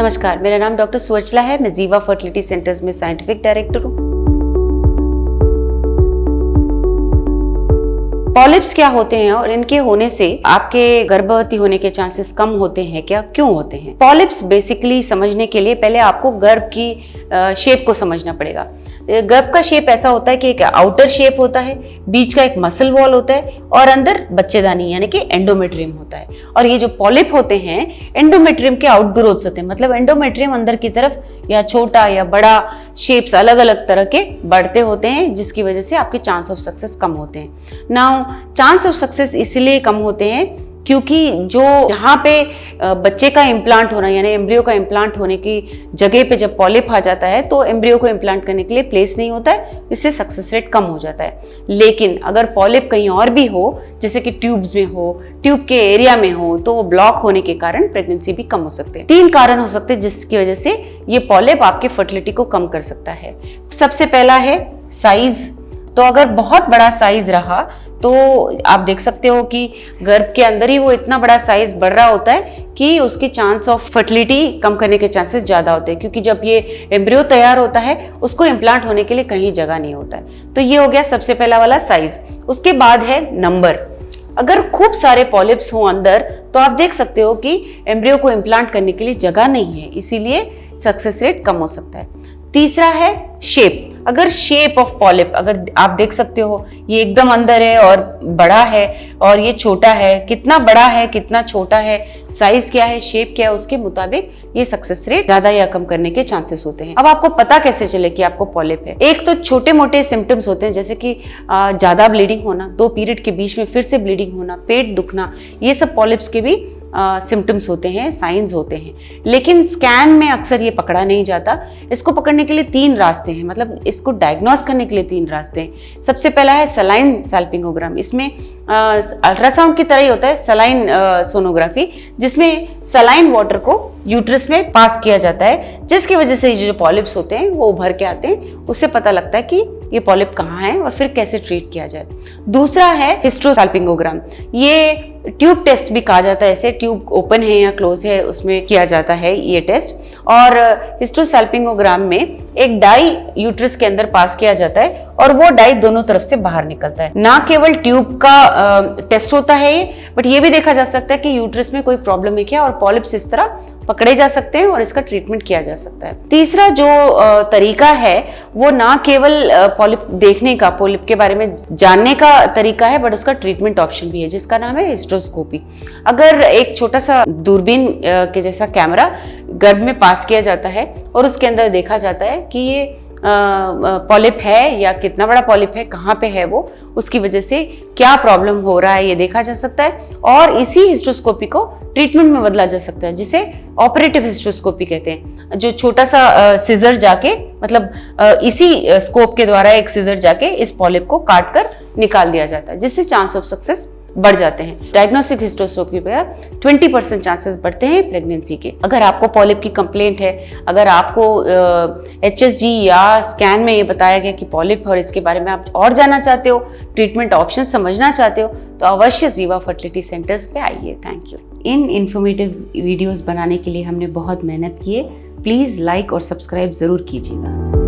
नमस्कार, मेरा नाम डॉक्टर सुवचला है। मैं जीवा फर्टिलिटी सेंटर्स में साइंटिफिक डायरेक्टर हूँ। पॉलिप्स क्या होते हैं और इनके होने से आपके गर्भवती होने के चांसेस कम होते हैं क्या, क्यों होते हैं? पॉलिप्स बेसिकली समझने के लिए पहले आपको गर्भ की शेप को समझना पड़ेगा। गर्भ का शेप ऐसा होता है कि एक आउटर शेप होता है, बीच का एक मसल वॉल होता है और अंदर बच्चेदानी यानी कि एंडोमेट्रियम होता है। और ये जो पॉलिप होते हैं एंडोमेट्रियम के आउटग्रोथ्स होते हैं, मतलब एंडोमेट्रियम अंदर की तरफ या छोटा या बड़ा शेप्स अलग अलग तरह के बढ़ते होते हैं, जिसकी वजह से आपके चांस ऑफ सक्सेस कम होते हैं। नाउ चांस ऑफ सक्सेस इसलिए कम होते हैं क्योंकि जो जहाँ पे बच्चे का इम्प्लांट होना यानी एम्ब्रियो का इम्प्लांट होने की जगह पे जब पॉलिप आ जाता है तो एम्ब्रियो को इम्प्लांट करने के लिए प्लेस नहीं होता है, इससे सक्सेस रेट कम हो जाता है। लेकिन अगर पॉलिप कहीं और भी हो, जैसे कि ट्यूब्स में हो, ट्यूब के एरिया में हो, तो वो ब्लॉक होने के कारण प्रेगनेंसी भी कम हो सकते हैं। 3 कारण हो सकते हैं जिसकी वजह से ये पॉलिप आपकी फर्टिलिटी को कम कर सकता है। सबसे पहला है साइज। तो अगर बहुत बड़ा साइज रहा तो आप देख सकते हो कि गर्भ के अंदर ही वो इतना बड़ा साइज बढ़ रहा होता है कि उसकी चांस ऑफ फर्टिलिटी कम करने के चांसेस ज़्यादा होते हैं, क्योंकि जब ये एम्ब्रियो तैयार होता है उसको इम्प्लांट होने के लिए कहीं जगह नहीं होता है। तो ये हो गया सबसे पहला वाला साइज। उसके बाद है नंबर। अगर खूब सारे पॉलिप्स हों अंदर तो आप देख सकते हो कि एम्ब्रियो को इम्प्लांट करने के लिए जगह नहीं है, इसीलिए सक्सेस रेट कम हो सकता है। तीसरा है शेप। अगर शेप ऑफ पॉलिप अगर आप देख सकते हो ये एकदम अंदर है और बड़ा है और ये छोटा है, कितना बड़ा है कितना छोटा है, साइज क्या है, शेप क्या है, उसके मुताबिक ये सक्सेस रेट ज्यादा या कम करने के चांसेस होते हैं। अब आपको पता कैसे चले कि आपको पॉलिप है? एक तो छोटे मोटे सिम्टम्स होते हैं, जैसे कि ज्यादा ब्लीडिंग होना, 2 पीरियड के बीच में फिर से ब्लीडिंग होना, पेट दुखना, ये सब पॉलिप्स के भी सिम्टम्स होते हैं, साइंस होते हैं। लेकिन स्कैन में अक्सर ये पकड़ा नहीं जाता। इसको पकड़ने के लिए 3 रास्ते हैं, मतलब इसको डायग्नोस करने के लिए 3 रास्ते हैं। सबसे पहला है सलाइन सैल्पिंगोग्राम। इसमें अल्ट्रासाउंड की तरह ही होता है सलाइन सोनोग्राफी, जिसमें सलाइन वाटर को यूट्रस में पास किया जाता है, जिसकी वजह से जो पॉलिप्स होते हैं वो उभर के आते हैं। उससे पता लगता है कि ये पॉलिप कहाँ है और फिर कैसे ट्रीट किया जाए। दूसरा है हिस्ट्रोसैल्पिंगोग्राम। ये ट्यूब टेस्ट भी कहा जाता है, ऐसे ट्यूब ओपन है या क्लोज है उसमें किया जाता है ये टेस्ट। और हिस्ट्रोसैल्पिंगोग्राम में एक डाई यूट्रस के अंदर पास किया जाता है और वो डाई दोनों तरफ से बाहर निकलता है। ना केवल ट्यूब का टेस्ट होता है ये, बट ये भी देखा जा सकता है कि यूट्रस में कोई प्रॉब्लम है क्या, और पॉलिप्स इस तरह पकड़े जा सकते हैं और इसका ट्रीटमेंट किया जा सकता है। तीसरा जो तरीका है वो ना केवल पॉलिप देखने का, पॉलिप के बारे में जानने का तरीका है, बट उसका ट्रीटमेंट ऑप्शन भी है, जिसका नाम है हिस्ट्रोस्कोपी। अगर एक छोटा सा दूरबीन के जैसा कैमरा गर्भ में पास किया जाता है और उसके अंदर देखा जाता है कि ये पॉलिप है या कितना बड़ा पॉलिप है, कहाँ पे है वो, उसकी वजह से क्या प्रॉब्लम हो रहा है ये देखा जा सकता है, और इसी हिस्ट्रोस्कोपी को ट्रीटमेंट में बदला जा सकता है, जिसे ऑपरेटिव हिस्ट्रोस्कोपी कहते हैं। जो छोटा सा सिजर जाके, मतलब इसी स्कोप के द्वारा एक सिजर जाके इस पॉलिप को काट कर निकाल दिया जाता है, जिससे चांस ऑफ सक्सेस बढ़ जाते हैं। डायग्नोस्टिक हिस्ट्रोस्कोपी पर 20% चांसेस बढ़ते हैं प्रेगनेंसी के। अगर आपको पॉलिप की कंप्लेंट है, अगर आपको HSG या स्कैन में ये बताया गया कि पॉलिप और इसके बारे में आप और जानना चाहते हो, ट्रीटमेंट ऑप्शन समझना चाहते हो, तो अवश्य जीवा फर्टिलिटी सेंटर्स पे आइए। Thank you. In informative videos बनाने के लिए हमने बहुत मेहनत की है। प्लीज़ लाइक और सब्सक्राइब ज़रूर कीजिएगा।